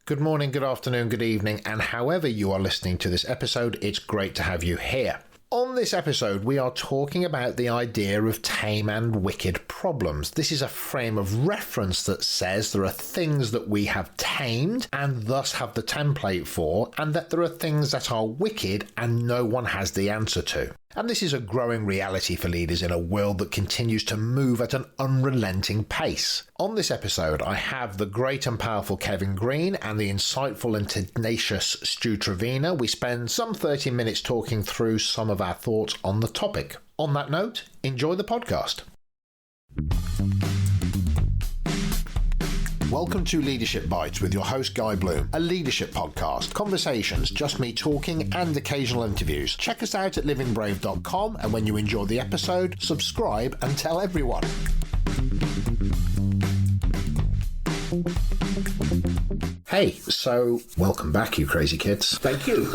Good morning, good afternoon, good evening, and however you are listening to this episode, it's great to have you here. On this episode, we are talking about the idea of tame and wicked problems. This is a frame of reference that says there are things that we have tamed and thus have the template for, and that there are things that are wicked and no one has the answer to. And this is a growing reality for leaders in a world that continues to move at an unrelenting pace. On this episode, I have the great and powerful Kevin Green and the insightful and tenacious Stu Trevina. We spend some 30 minutes talking through some of our thoughts on the topic. On that note, enjoy the podcast. Welcome to Leadership Bites with your host Guy Bloom, a leadership podcast, conversations, just me talking and occasional interviews. Check us out at livingbrave.com, and when you enjoy the episode, subscribe and tell everyone. Hey, so welcome back, you crazy kids. Thank you.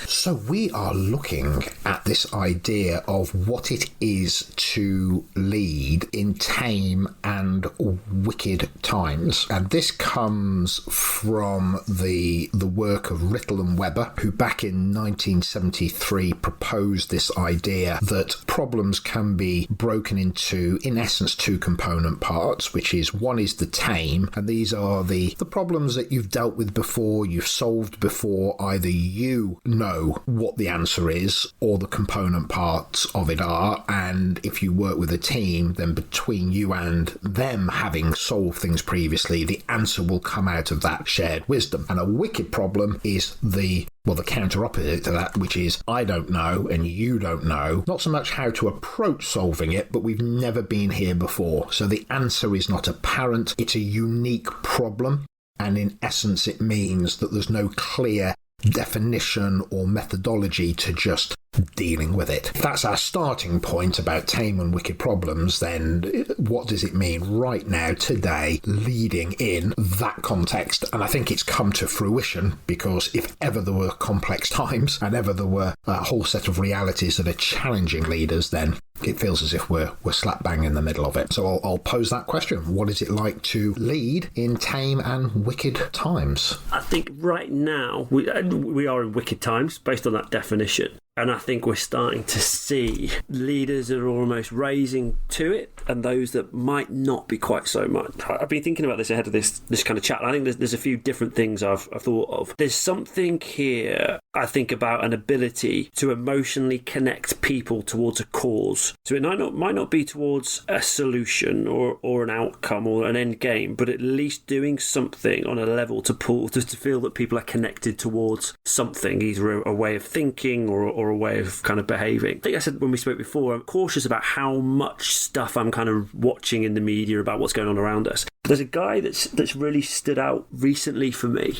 So we are looking at this idea of what it is to lead in tame and wicked times. And this comes from the work of Rittel and Weber, who back in 1973 proposed this idea that problems can be broken into, in essence, two component parts, which is one is the tame, and these are the problems that you've dealt with before, you've solved before. Either you know what the answer is or the component parts of it are, and if you work with a team, then between you and them having solved things previously, the answer will come out of that shared wisdom. And a wicked problem is the counter opposite to that, which is I don't know and you don't know, not so much how to approach solving it, but we've never been here before. So the answer is not apparent. It's a unique problem. And in essence, it means that there's no clear definition or methodology to just dealing with it. If that's our starting point about tame and wicked problems, then what does it mean right now, today, leading in that context? And I think it's come to fruition, because if ever there were complex times and ever there were a whole set of realities that are challenging leaders, then it feels as if we're slap bang in the middle of it. So I'll pose that question. What is it like to lead in tame and wicked times? I think right now we are in wicked times based on that definition. And I think we're starting to see leaders that are almost raising to it, and those that might not be quite so much. I've been thinking about this ahead of this kind of chat. I think there's a few different things I've thought of. There's something here, I think, about an ability to emotionally connect people towards a cause. So it might not be towards a solution or an outcome or an end game, but at least doing something on a level to feel that people are connected towards something, either a way of thinking or a way of kind of behaving. I think I said when we spoke before, I'm cautious about how much stuff I'm kind of watching in the media about what's going on around us. There's a guy that's really stood out recently for me,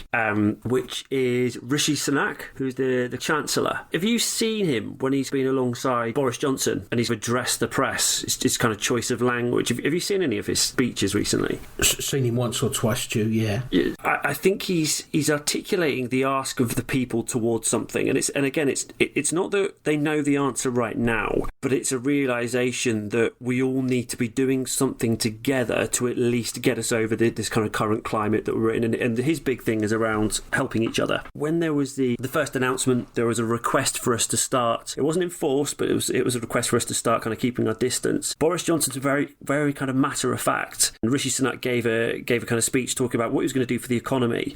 which is Rishi Sunak, who's the Chancellor. Have you seen him when he's been alongside Boris Johnson and he's addressed the press? It's just kind of choice of language. Have you seen any of his speeches recently? Seen him once or twice, Stu, yeah. I think he's articulating the ask of the people towards something, and it's not that they know the answer right now, but it's a realisation that we all need to be doing something together to at least get us over this kind of current climate that we're in. And his big thing is around helping each other. When there was the first announcement, there was a request for us to start. It wasn't enforced, but it was a request for us to start kind of keeping our distance. Boris Johnson's very, very kind of matter of fact, and Rishi Sunak gave a kind of speech talking about what he was going to do for the economy.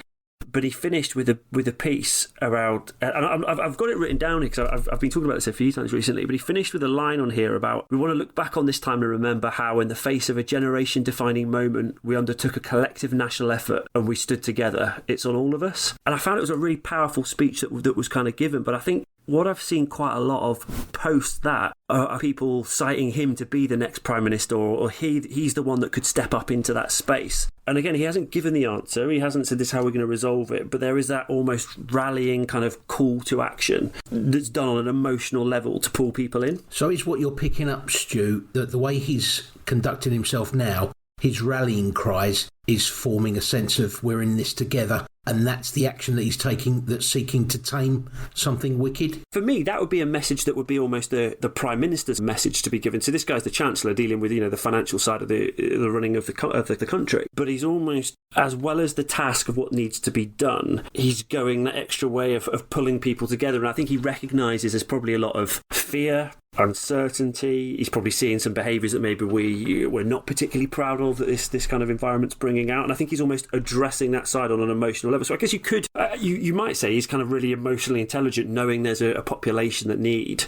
But he finished with a piece around, and I've got it written down here because I've been talking about this a few times recently, but he finished with a line on here about, we want to look back on this time and remember how in the face of a generation-defining moment, we undertook a collective national effort and we stood together. It's on all of us. And I found it was a really powerful speech that was kind of given, but I think what I've seen quite a lot of post that are people citing him to be the next Prime Minister, or he's the one that could step up into that space. And again, he hasn't given the answer. He hasn't said this is how we're going to resolve it. But there is that almost rallying kind of call to action that's done on an emotional level to pull people in. So is what you're picking up, Stu, that the way he's conducting himself now, his rallying cries is forming a sense of we're in this together, and that's the action that he's taking, that's seeking to tame something wicked? For me, that would be a message that would be almost the Prime Minister's message to be given. So this guy's the Chancellor dealing with, the financial side of the running of the country. But he's almost, as well as the task of what needs to be done, he's going that extra way of pulling people together. And I think he recognises there's probably a lot of fear, uncertainty. He's probably seeing some behaviours that maybe we're not particularly proud of that this kind of environment's bringing out. And I think he's almost addressing that side on an emotional level. So I guess you could you might say he's kind of really emotionally intelligent, knowing there's a population that need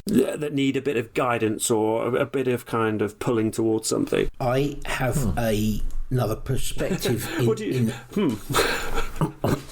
a bit of guidance or a bit of kind of pulling towards something. I have another perspective.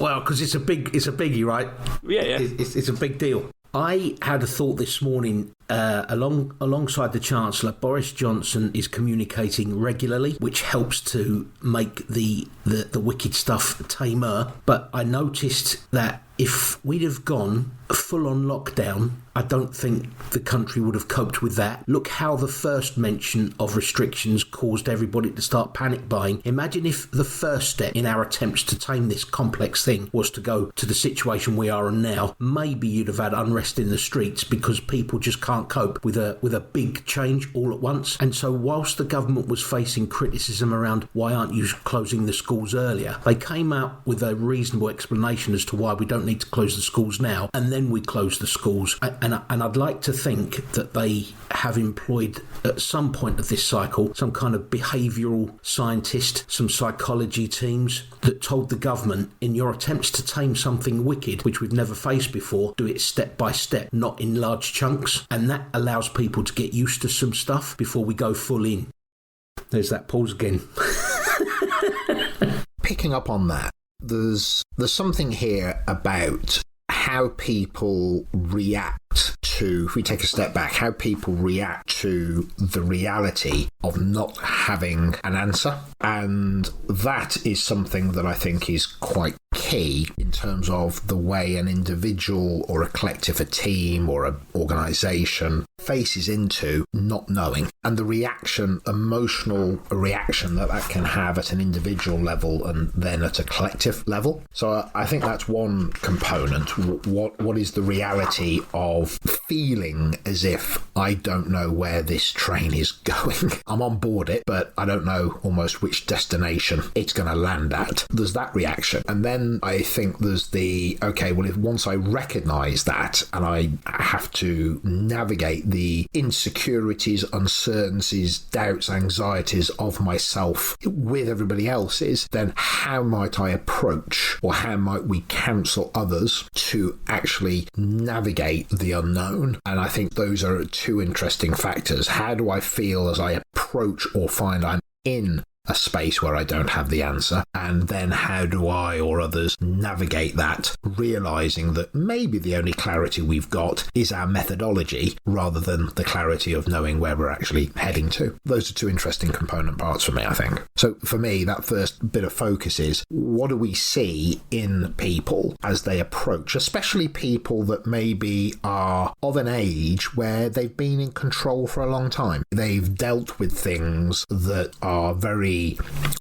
Well, because it's a biggie, right? Yeah. It's a big deal. I had a thought this morning. Alongside the Chancellor, Boris Johnson is communicating regularly, which helps to make the wicked stuff tamer. But I noticed that if we'd have gone full on lockdown, I don't think the country would have coped with that. Look how the first mention of restrictions caused everybody to start panic buying. Imagine if the first step in our attempts to tame this complex thing was to go to the situation we are in now. Maybe you'd have had unrest in the streets because people just can't cope with a big change all at once. And so whilst the government was facing criticism around why aren't you closing the schools earlier, they came out with a reasonable explanation as to why we don't need to close the schools now, and then we close the schools. And I'd like to think that they have employed at some point of this cycle some kind of behavioural scientist, some psychology teams that told the government, in your attempts to tame something wicked which we've never faced before, do it step by step, not in large chunks. And that allows people to get used to some stuff before we go full in. There's that pause again. Picking up on that, there's something here about how people react to, if we take a step back, how people react to the reality of not having an answer. And that is something that I think is quite key in terms of the way an individual or a collective, a team or an organisation faces into not knowing, and the reaction, emotional reaction that can have at an individual level and then at a collective level. So I think that's one component. What is the reality of feeling as if I don't know where this train is going? I'm on board it, but I don't know almost which destination it's going to land at. There's that reaction. And then I think there's if once I recognise that and I have to navigate the insecurities, uncertainties, doubts, anxieties of myself with everybody else's, then how might I approach, or how might we counsel others to actually navigate the unknown? And I think those are two interesting factors. How do I feel as I approach or find I'm in a space where I don't have the answer? And then how do I or others navigate that, realising that maybe the only clarity we've got is our methodology rather than the clarity of knowing where we're actually heading to. Those are two interesting component parts for me, I think. So for me, that first bit of focus is, what do we see in people as they approach, especially people that maybe are of an age where they've been in control for a long time. They've dealt with things that are very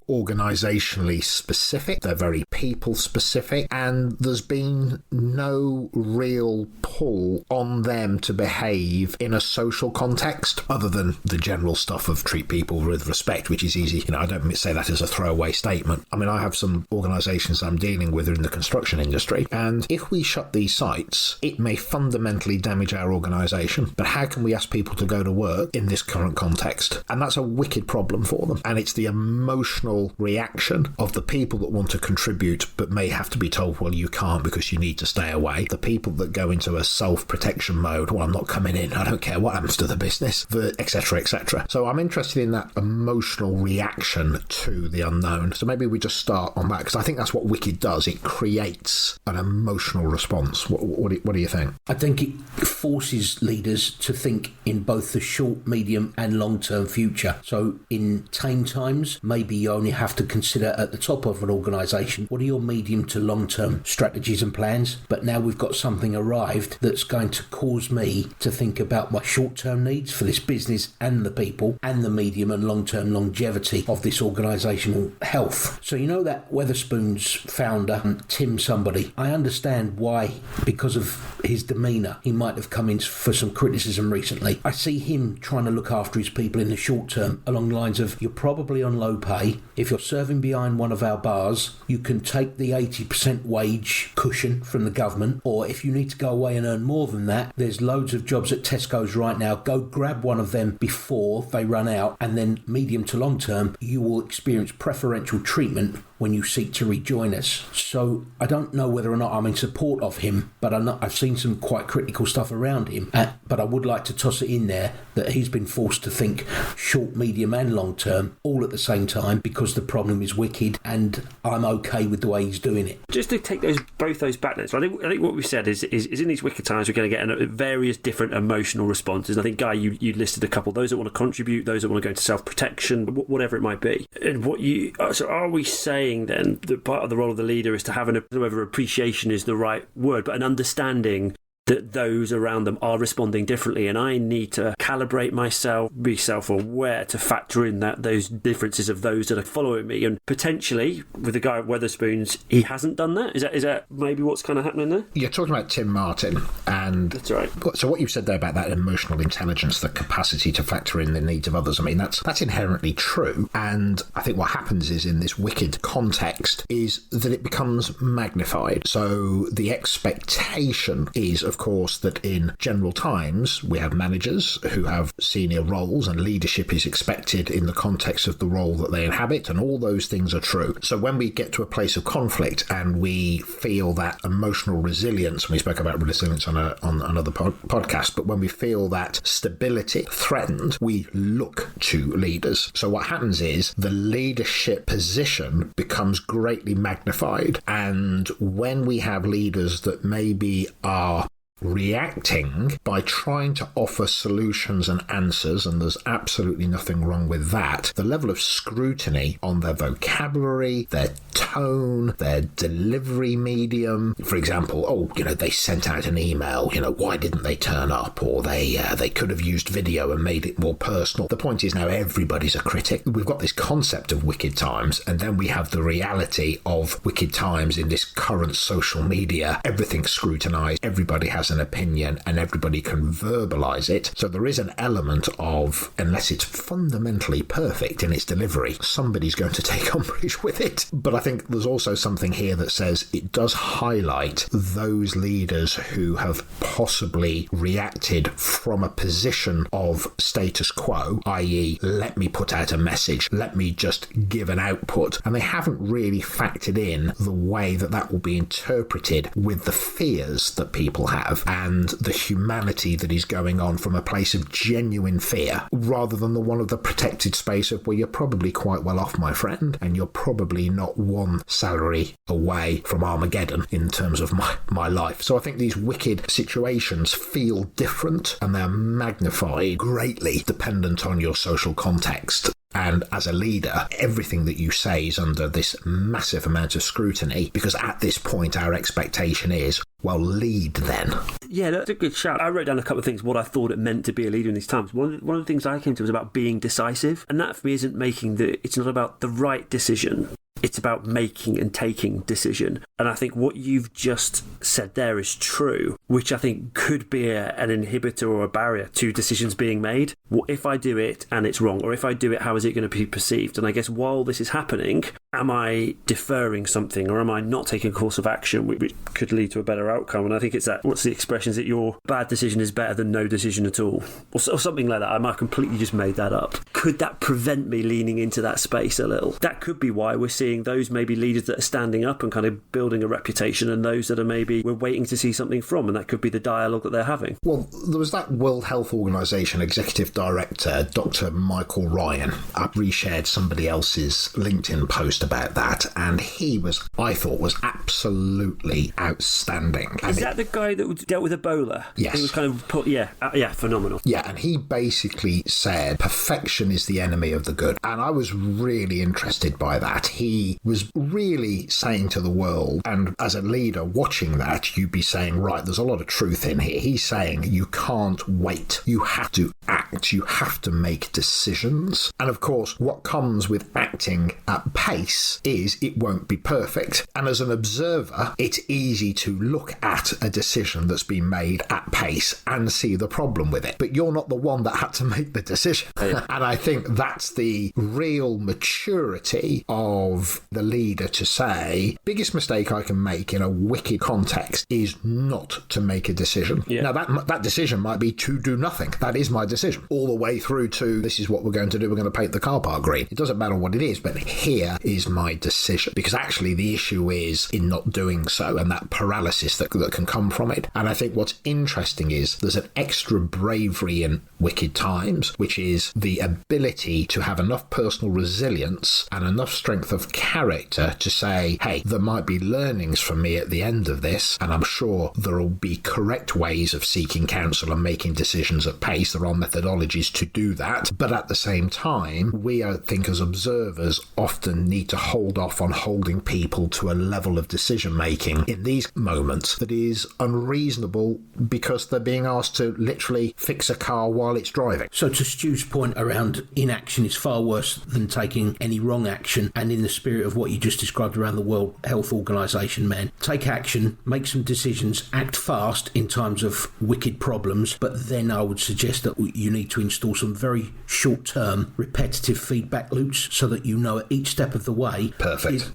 organisationally specific, they're very people specific, and there's been no real pull on them to behave in a social context other than the general stuff of treat people with respect, which is easy. I don't say that as a throwaway statement. I mean, I have some organisations I'm dealing with in the construction industry, and if we shut these sites, it may fundamentally damage our organisation. But how can we ask people to go to work in this current context? And that's a wicked problem for them. And it's the emotional reaction of the people that want to contribute but may have to be told, well, you can't because you need to stay away. The people that go into a self-protection mode, well, I'm not coming in, I don't care what happens to the business, etc., etc. So I'm interested in that emotional reaction to the unknown. So maybe we just start on that, because I think that's what Wicked does. It creates an emotional response. What do you think? I think it forces leaders to think in both the short, medium and long-term future. So in tame times, others. Maybe you only have to consider at the top of an organisation, what are your medium to long-term strategies and plans? But now we've got something arrived that's going to cause me to think about my short-term needs for this business and the people, and the medium and long-term longevity of this organisational health. So you know that Wetherspoon's founder, Tim somebody, I understand why, because of his demeanour, he might have come in for some criticism recently. I see him trying to look after his people in the short term along the lines of, you're probably on low pay. If you're serving behind one of our bars, you can take the 80% wage cushion from the government, or if you need to go away and earn more than that, there's loads of jobs at Tesco's right now. Go grab one of them before they run out, and then medium to long term, you will experience preferential treatment when you seek to rejoin us. So I don't know whether or not I'm in support of him, but I've seen some quite critical stuff around him. But I would like to toss it in there that he's been forced to think short, medium and long term all at the same time because the problem is wicked, and I'm okay with the way he's doing it. Just to take both those back then, so I think what we said is in these wicked times we're going to get various different emotional responses. I think, Guy, you listed a couple: those that want to contribute, those that want to go into self-protection, whatever it might be. And so are we saying then that part of the role of the leader is to have I don't know whether appreciation is the right word, but an understanding that those around them are responding differently, and I need to calibrate myself, be self-aware to factor in those differences of those that are following me. And potentially, with the guy at Wetherspoons, he hasn't done that. Is that maybe what's kind of happening there? You're talking about Tim Martin, and that's right. So what you've said there about that emotional intelligence, the capacity to factor in the needs of others, I mean, that's inherently true. And I think what happens is, in this wicked context, is that it becomes magnified. So the expectation is, of course, that in general times we have managers who have senior roles and leadership is expected in the context of the role that they inhabit, and all those things are true. So when we get to a place of conflict and we feel that emotional resilience, and we spoke about resilience on another podcast, but when we feel that stability threatened, we look to leaders. So what happens is the leadership position becomes greatly magnified, and when we have leaders that maybe are reacting by trying to offer solutions and answers, and there's absolutely nothing wrong with that, the level of scrutiny on their vocabulary, their tone, their delivery medium, for example, they sent out an email, why didn't they turn up, or they could have used video and made it more personal. The point is, now everybody's a critic. We've got this concept of wicked times, and then we have the reality of wicked times in this current social media. Everything's scrutinized, everybody has an opinion, and everybody can verbalize it. So there is an element of, unless it's fundamentally perfect in its delivery, somebody's going to take umbrage with it. But I think there's also something here that says it does highlight those leaders who have possibly reacted from a position of status quo, i.e., let me put out a message, let me just give an output, and they haven't really factored in the way that will be interpreted with the fears that people have and the humanity that is going on from a place of genuine fear, rather than the one of the protected space of, well, you're probably quite well off, my friend, and you're probably not one salary away from Armageddon in terms of my life. So I think these wicked situations feel different, and they're magnified greatly dependent on your social context. And as a leader, everything that you say is under this massive amount of scrutiny, because at this point our expectation is, well, lead then. Yeah, that's a good shout. I wrote down a couple of things, what I thought it meant to be a leader in these times. One of the things I came to was about being decisive. And that for me isn't it's not about the right decision. It's about making and taking decision. And I think what you've just said there is true, which I think could be an inhibitor or a barrier to decisions being made. What if I do it and it's wrong? Or if I do it, how is it going to be perceived? And I guess while this is happening, am I deferring something, or am I not taking a course of action which could lead to a better outcome? And I think it's that, what's the expression? Is that your bad decision is better than no decision at all? Or something like that. I might have completely just made that up. Could that prevent me leaning into that space a little? That could be why we're seeing seeing those maybe leaders that are standing up and kind of building a reputation, and those that are maybe we're waiting to see something from, and that could be the dialogue that they're having. Well, there was that World Health Organization Executive Director, Dr. Michael Ryan. I reshared somebody else's LinkedIn post about that, and I thought was absolutely outstanding. Is that the guy that dealt with Ebola? Yes. He was kind of phenomenal. Yeah, and he basically said perfection is the enemy of the good. And I was really interested by that. He was really saying to the world, and as a leader watching that, you'd be saying, right, there's a lot of truth in here. He's saying you can't wait. You have to act. You have to make decisions. And of course, what comes with acting at pace is it won't be perfect. And as an observer, it's easy to look at a decision that's been made at pace and see the problem with it. But you're not the one that had to make the decision. And I think that's the real maturity of the leader to say, biggest mistake I can make in a wicked context is not to make a decision. Yeah. Now, that decision might be to do nothing. That is my decision. All the way through to, this is what we're going to do. We're going to paint the car park green. It doesn't matter what it is, but here is my decision. Because actually the issue is in not doing so, and that paralysis that can come from it. And I think what's interesting is there's an extra bravery in wicked times, which is the ability to have enough personal resilience and enough strength of character to say, hey, there might be learnings from me at the end of this, and I'm sure there will be correct ways of seeking counsel and making decisions at pace. There are methodologies to do that. But at the same time, we, I think, as observers, often need to hold off on holding people to a level of decision making in these moments that is unreasonable because they're being asked to literally fix a car while it's driving. So to Stu's point around inaction is far worse than taking any wrong action, and in the spirit of what you just described around the World Health Organization, man, take action, make some decisions, act fast in times of wicked problems, but then I would suggest that you need to install some very short-term repetitive feedback loops so that you know at each step of the way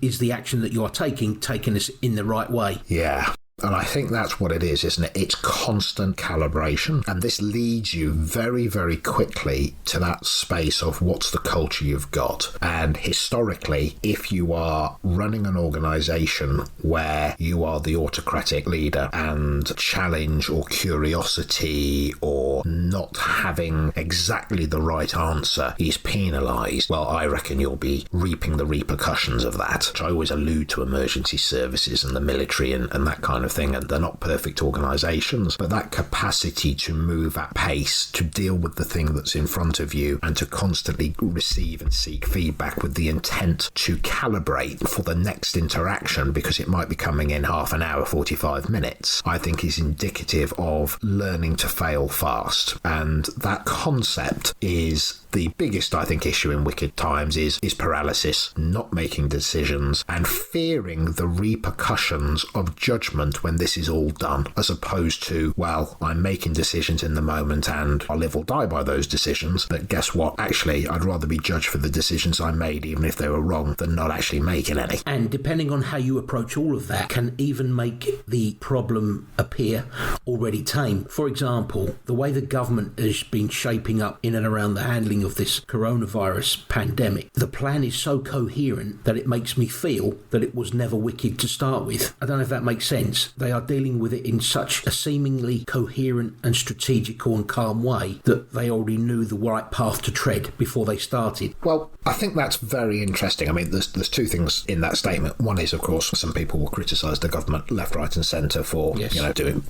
is the action that you are taking us in the right way. Yeah. And I think that's what it is, isn't it? It's constant calibration. And this leads you very, very quickly to that space of what's the culture you've got. And historically, if you are running an organisation where you are the autocratic leader and challenge or curiosity or not having exactly the right answer is penalised, well, I reckon you'll be reaping the repercussions of that. I always allude to emergency services and the military and that kind of thing, and they're not perfect organisations, but that capacity to move at pace, to deal with the thing that's in front of you, and to constantly receive and seek feedback with the intent to calibrate for the next interaction, because it might be coming in half an hour, 45 minutes, I think is indicative of learning to fail fast. And that concept is the biggest, I think, issue in wicked times is paralysis, not making decisions, and fearing the repercussions of judgment when this is all done, as opposed to, well, I'm making decisions in the moment and I'll live or die by those decisions, but guess what? Actually, I'd rather be judged for the decisions I made, even if they were wrong, than not actually making any. And depending on how you approach all of that, can even make the problem appear already tame. For example, the way the government has been shaping up in and around the handling of this coronavirus pandemic, the plan is so coherent that it makes me feel that it was never wicked to start with. I don't know if that makes sense. They are dealing with it in such a seemingly coherent and strategical and calm way that they already knew the right path to tread before they started. Well, I think that's very interesting. I mean, there's two things in that statement. One is, of course, some people will criticise the government left, right and centre for,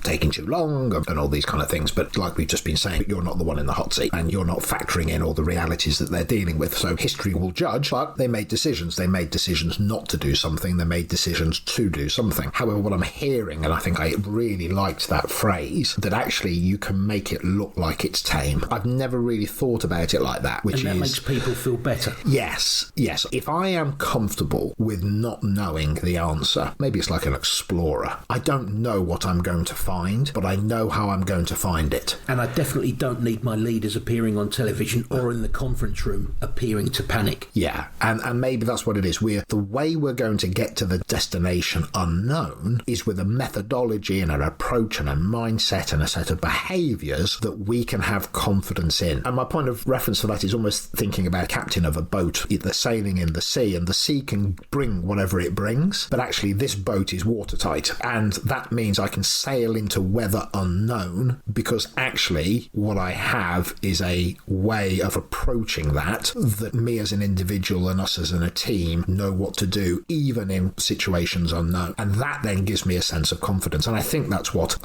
taking too long and all these kind of things. But like we've just been saying, you're not the one in the hot seat and you're not factoring in all the realities that they're dealing with. So history will judge, but they made decisions. They made decisions not to do something. They made decisions to do something. However, what I'm hearing, and I think I really liked that phrase, that actually you can make it look like it's tame. I've never really thought about it like that, and that makes people feel better. Yes. If I am comfortable with not knowing the answer, maybe it's like an explorer. I don't know what I'm going to find, but I know how I'm going to find it. And I definitely don't need my leaders appearing on television or in the conference room appearing to panic. Yeah, and maybe that's what it is. The way we're going to get to the destination unknown is with a methodology and an approach and a mindset and a set of behaviours that we can have confidence in. And my point of reference for that is almost thinking about a captain of a boat. They're sailing in the sea, and the sea can bring whatever it brings, but actually this boat is watertight, and that means I can sail into weather unknown because actually what I have is a way of approaching that me as an individual and us as a team know what to do even in situations unknown, and that then gives me a sense of confidence. And I think that's what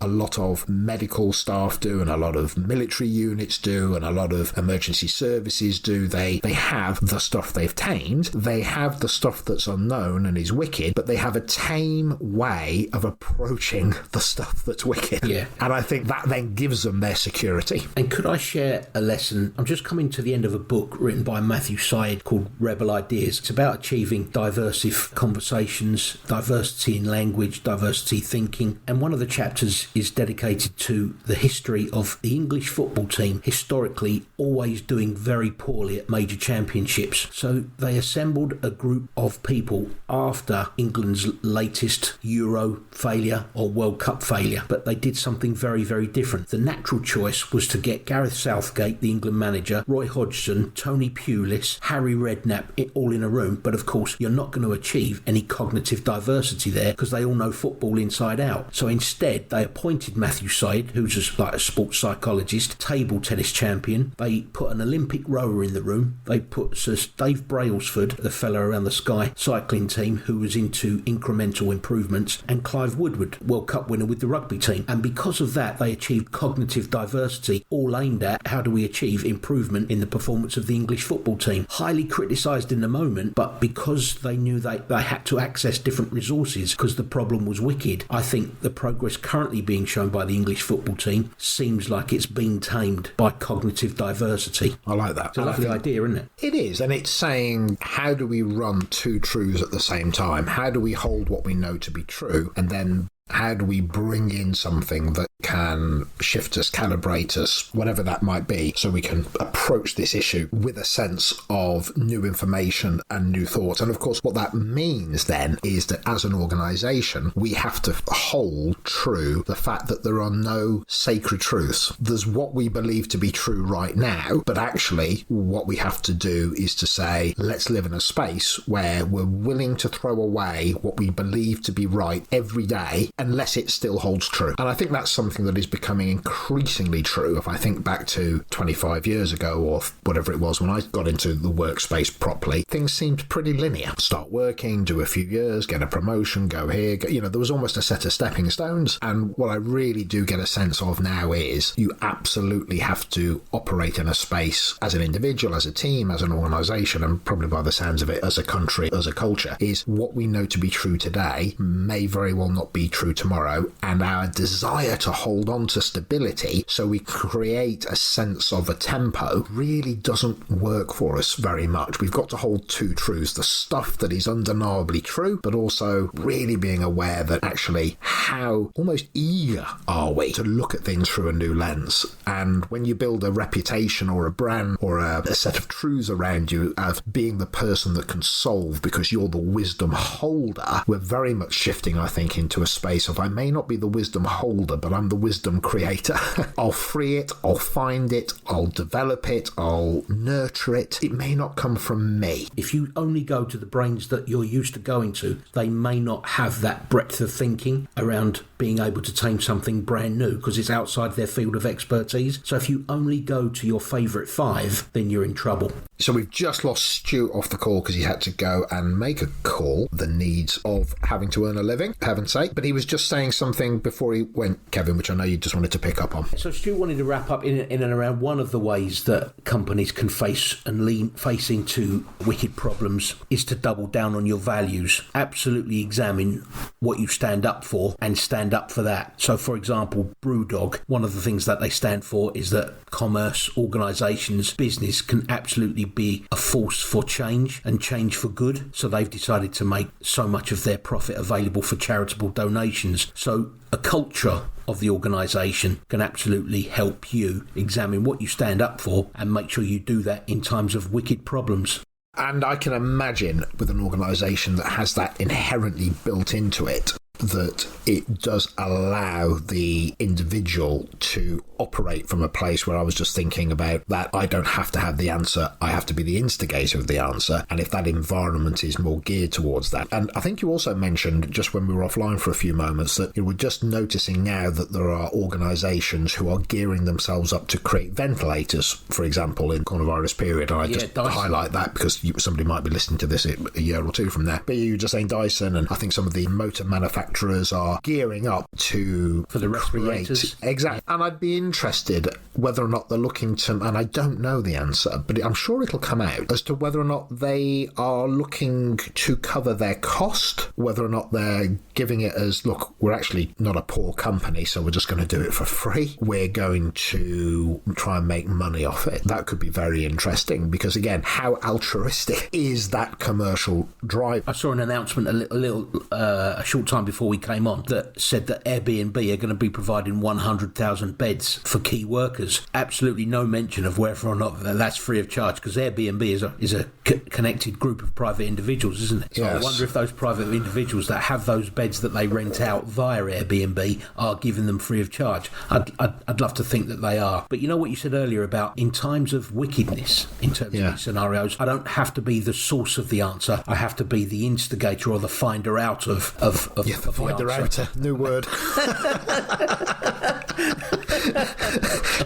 a lot of medical staff do, and a lot of military units do, and a lot of emergency services do. They have the stuff they've tamed, they have the stuff that's unknown and is wicked, but they have a tame way of approaching the stuff that's wicked. Yeah. And I think that then gives them their security. And could I share a lesson? I'm just coming to the end of a book written by Matthew Syed called Rebel Ideas. It's about achieving diversive conversations, diversity in language, diversity thinking. And one of the chapters is dedicated to the history of the English football team, historically always doing very poorly at major championships. So they assembled a group of people after England's latest Euro failure or World Cup failure, but they did something very, very different. The natural choice was to get Gareth Southgate, the England manager, Roy Hodgson, Tony Pulis, Harry Redknapp, all in a room. But of course, you're not going to achieve any cognitive diversity there because they all know football inside out. So instead, they appointed Matthew Syed, who's just like a sports psychologist, table tennis champion. They put an Olympic rower in the room. They put Sir Dave Brailsford, the fellow around the Sky cycling team, who was into incremental improvements, and Clive Woodward, World Cup winner with the rugby team. And because of that, they achieved cognitive diversity, all aimed at how do we achieve improvement in the performance of the English football team. Highly criticised in the moment, but because they knew they had to access different resources because the problem was wicked, I think the progress currently being shown by the English football team seems like it's been tamed by cognitive diversity. I like that. It's a lovely idea, isn't it? It is, and it's saying, how do we run two truths at the same time? How do we hold what we know to be true, and then how do we bring in something that can shift us, calibrate us, whatever that might be, so we can approach this issue with a sense of new information and new thoughts. And of course, what that means then is that as an organisation, we have to hold true the fact that there are no sacred truths. There's what we believe to be true right now, but actually what we have to do is to say, let's live in a space where we're willing to throw away what we believe to be right every day, unless it still holds true. And I think that's something that is becoming increasingly true. If I think back to 25 years ago or whatever it was when I got into the workspace properly, things seemed pretty linear. Start working, do a few years, get a promotion, go here. There was almost a set of stepping stones. And what I really do get a sense of now is you absolutely have to operate in a space as an individual, as a team, as an organisation, and probably by the sounds of it, as a country, as a culture, is what we know to be true today may very well not be true tomorrow, and our desire to hold on to stability so we create a sense of a tempo really doesn't work for us very much. We've got to hold two truths, the stuff that is undeniably true, but also really being aware that actually how almost eager are we to look at things through a new lens. And when you build a reputation or a brand or a set of truths around you of being the person that can solve because you're the wisdom holder, we're very much shifting, I think, into a space of I may not be the wisdom holder, but I'm the wisdom creator. I'll free it, I'll find it, I'll develop it, I'll nurture it. It may not come from me. If you only go to the brains that you're used to going to, they may not have that breadth of thinking around being able to tame something brand new because it's outside their field of expertise. So if you only go to your favourite five, then you're in trouble. So we've just lost Stu off the call because he had to go and make a call, the needs of having to earn a living, heaven's sake. But he was just saying something before he went, Kevin, which I know you just wanted to pick up on. So Stu wanted to wrap up in and around one of the ways that companies can face into wicked problems is to double down on your values. Absolutely examine what you stand up for and stand up for that. So, for example, Brewdog, one of the things that they stand for is that commerce, organisations, business can absolutely be a force for change and change for good. So they've decided to make so much of their profit available for charitable donations. So a culture of the organisation can absolutely help you examine what you stand up for and make sure you do that in times of wicked problems. And I can imagine with an organisation that has that inherently built into it, that it does allow the individual to operate from a place where I was just thinking about that I don't have to have the answer, I have to be the instigator of the answer, and if that environment is more geared towards that. And I think you also mentioned, just when we were offline for a few moments, that you were just noticing now that there are organisations who are gearing themselves up to create ventilators, for example, in coronavirus period. And I just highlight that because somebody might be listening to this a year or two from there. But you were just saying Dyson, and I think some of the motor manufacturers are gearing up for the respirators. Exactly. And I'd be interested whether or not they're looking to, and I don't know the answer, but I'm sure it'll come out, as to whether or not they are looking to cover their cost, whether or not they're giving it as, look, we're actually not a poor company, so we're just going to do it for free. We're going to try and make money off it. That could be very interesting, because again, how altruistic is that commercial drive? I saw an announcement a short time before we came on that said that Airbnb are going to be providing 100,000 beds for key workers. Absolutely no mention of whether or not that's free of charge, because Airbnb is a connected group of private individuals, isn't it? So yes. I wonder if those private individuals that have those beds that they rent out via Airbnb are giving them free of charge. I'd love to think that they are. But you know what you said earlier about in times of wickedness, in terms of these scenarios, I don't have to be the source of the answer. I have to be the instigator or the finder out of the finder outer. New word.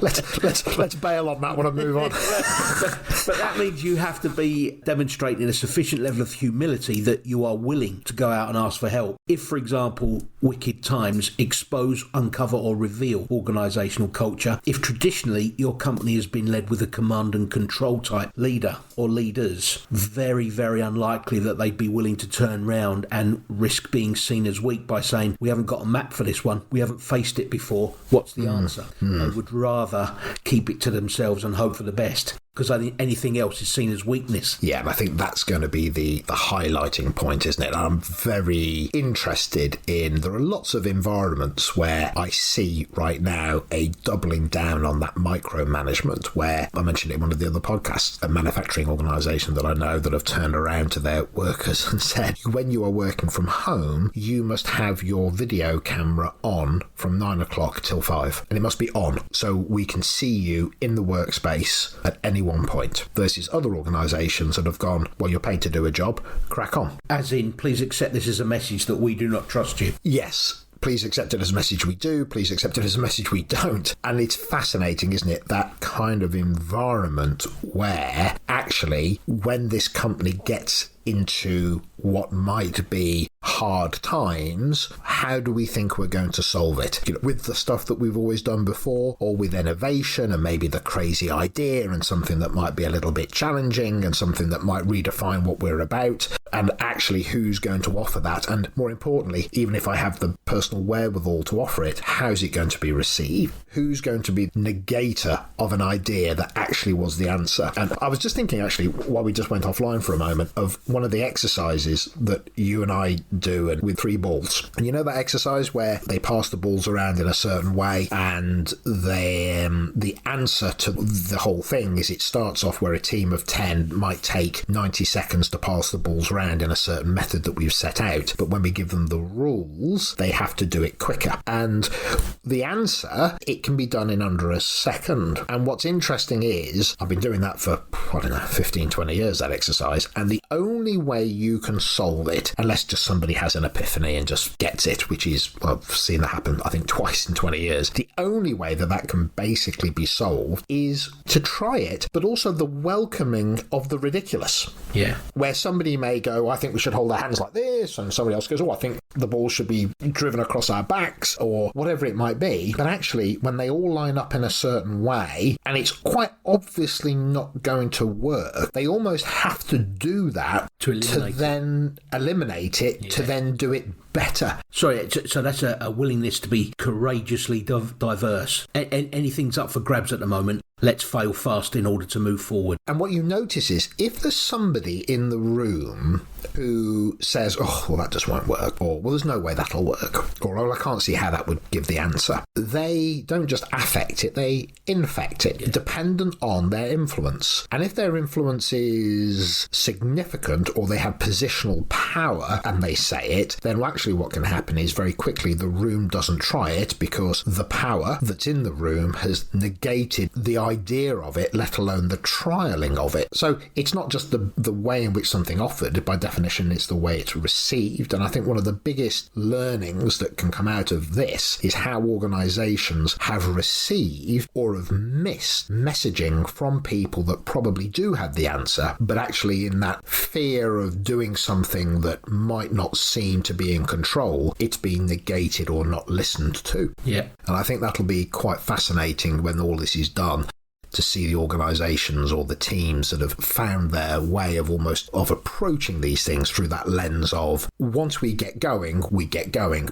let's bail on that one and move on. But that means you have to be demonstrating a sufficient level of humility that you are willing to go out and ask for help. If, for example, Wicked Times expose, uncover or reveal organisational culture, if traditionally your company has been led with a command and control type leader or leaders, very, very unlikely that they'd be willing to turn round and risk being seen as weak by saying, we haven't got a map for this one, we haven't faced it before, what's the answer? They would rather keep it to themselves and hope for the best, because I think anything else is seen as weakness. Yeah, and I think that's going to be the highlighting point, isn't it? I'm very interested in, there are lots of environments where I see right now a doubling down on that micromanagement, where I mentioned it in one of the other podcasts, a manufacturing organisation that I know that have turned around to their workers and said, when you are working from home, you must have your video camera on from 9 o'clock till 5, and it must be on so we can see you in the workspace at any one point, versus other organisations that have gone, well, you're paid to do a job, crack on. As in, please accept this as a message that we do not trust you. Yes. Please accept it as a message we do, please accept it as a message we don't. And it's fascinating, isn't it, that kind of environment where actually when this company gets into what might be hard times, how do we think we're going to solve it? You know, with the stuff that we've always done before, or with innovation and maybe the crazy idea and something that might be a little bit challenging and something that might redefine what we're about, and actually who's going to offer that? And more importantly, even if I have the personal wherewithal to offer it, how's it going to be received? Who's going to be the negator of an idea that actually was the answer? And I was just thinking, actually, while we just went offline for a moment, of one of the exercises that you and I do, and with 3 balls. And you know that exercise where they pass the balls around in a certain way, and the answer to the whole thing is, it starts off where a team of 10 might take 90 seconds to pass the balls around in a certain method that we've set out, but when we give them the rules, they have to do it quicker. And the answer, it can be done in under a second. And what's interesting is, I've been doing that for, 15, 20 years, that exercise, and the only way you can solve it, unless just somebody has an epiphany and just gets it, which is, well, I've seen that happen, I think, twice in 20 years, the only way that can basically be solved is to try it, but also the welcoming of the ridiculous. Yeah. Where somebody may go, I think we should hold our hands like this, and somebody else goes, I think the ball should be driven across our backs, or whatever it might be. But actually, when they all line up in a certain way, and it's quite obviously not going to work, they almost have to do that to then eliminate it, to then do it better. Sorry, so that's a willingness to be courageously diverse. Anything's up for grabs at the moment. Let's fail fast in order to move forward. And what you notice is, if there's somebody in the room who says, oh, well, that just won't work, or, well, there's no way that'll work, or, oh, I can't see how that would give the answer. They don't just affect it, they infect it, dependent on their influence. And if their influence is significant, or they have positional power, and they say it, then actually what can happen is very quickly the room doesn't try it, because the power that's in the room has negated the idea of it, let alone the trialing of it. So it's not just the way in which something offered, by definition it's the way it's received. And I think one of the biggest learnings that can come out of this is how organisations have received or have missed messaging from people that probably do have the answer, but actually in that fear of doing something that might not seem to be in control, it's being negated or not listened to. Yeah. And I think that'll be quite fascinating when all this is done, to see the organisations or the teams that have found their way of approaching these things through that lens of, once we get going,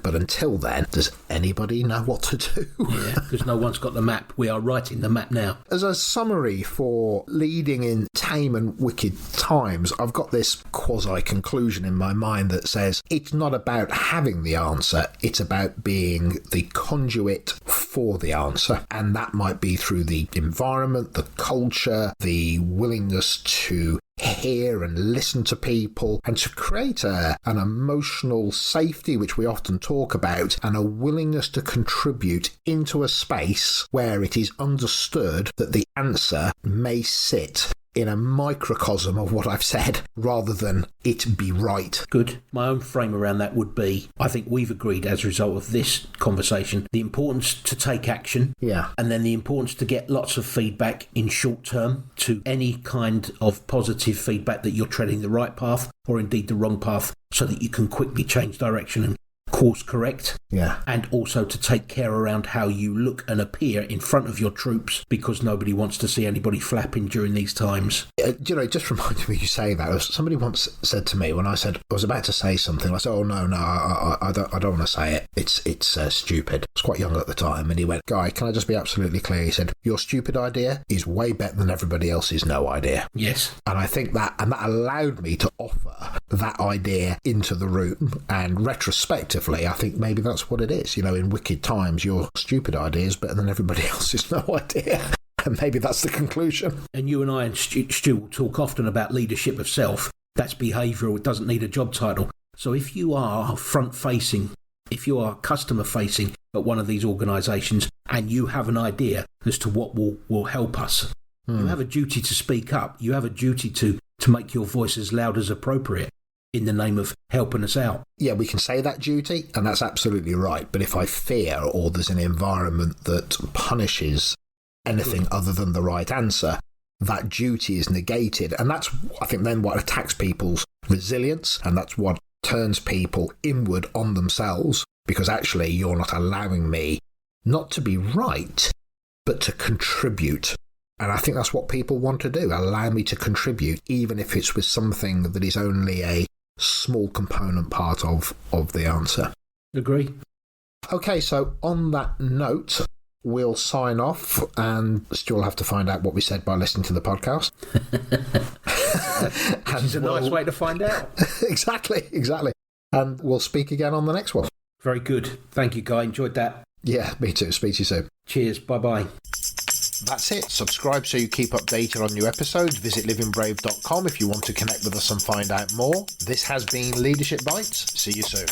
but until then, does anybody know what to do? Yeah, because no one's got the map. We are writing the map now. As a summary for leading in Tame and Wicked times, I've got this quasi-conclusion in my mind that says it's not about having the answer, it's about being the conduit for the answer. And that might be through the environment, the culture, the willingness to hear and listen to people, and to create an emotional safety, which we often talk about, and a willingness to contribute into a space where it is understood that the answer may sit in a microcosm of what I've said, rather than it be right. Good. My own frame around that would be, I think we've agreed as a result of this conversation, the importance to take action. Yeah. And then the importance to get lots of feedback in short term, to any kind of positive feedback that you're treading the right path, or indeed the wrong path, so that you can quickly change direction and course correct. Yeah. And also to take care around how you look and appear in front of your troops, because nobody wants to see anybody flapping during these times. It just reminded me you saying that. Somebody once said to me, when I was about to say something, I said, oh, no, I don't want to say it. It's stupid. I was quite young at the time. And he went, Guy, can I just be absolutely clear? He said, your stupid idea is way better than everybody else's no idea. Yes. And I think that allowed me to offer that idea into the room. And retrospectively, I think maybe that's what it is. In Wicked times, your stupid idea is better than everybody else's no idea. And maybe that's the conclusion. And you and I and Stu will talk often about leadership of self. That's behavioural. It doesn't need a job title. So if you are front-facing, if you are customer-facing at one of these organisations, and you have an idea as to what will help us, you have a duty to speak up. You have a duty to make your voice as loud as appropriate in the name of helping us out. Yeah, we can say that duty, and that's absolutely right. But if I fear, or there's an environment that punishes anything other than the right answer, that duty is negated. And that's, I think, then what attacks people's resilience, and that's what turns people inward on themselves, because actually you're not allowing me not to be right, but to contribute. And I think that's what people want to do, allow me to contribute, even if it's with something that is only a small component part of the answer. Agree. Okay, so on that note, we'll sign off, and Stu will have to find out what we said by listening to the podcast. It's a nice way to find out. Exactly. And we'll speak again on the next one. Very good. Thank you, Guy. Enjoyed that. Yeah, me too. Speak to you soon. Cheers. Bye-bye. That's it. Subscribe so you keep updated on new episodes. Visit livingbrave.com if you want to connect with us and find out more. This has been Leadership Bites. See you soon.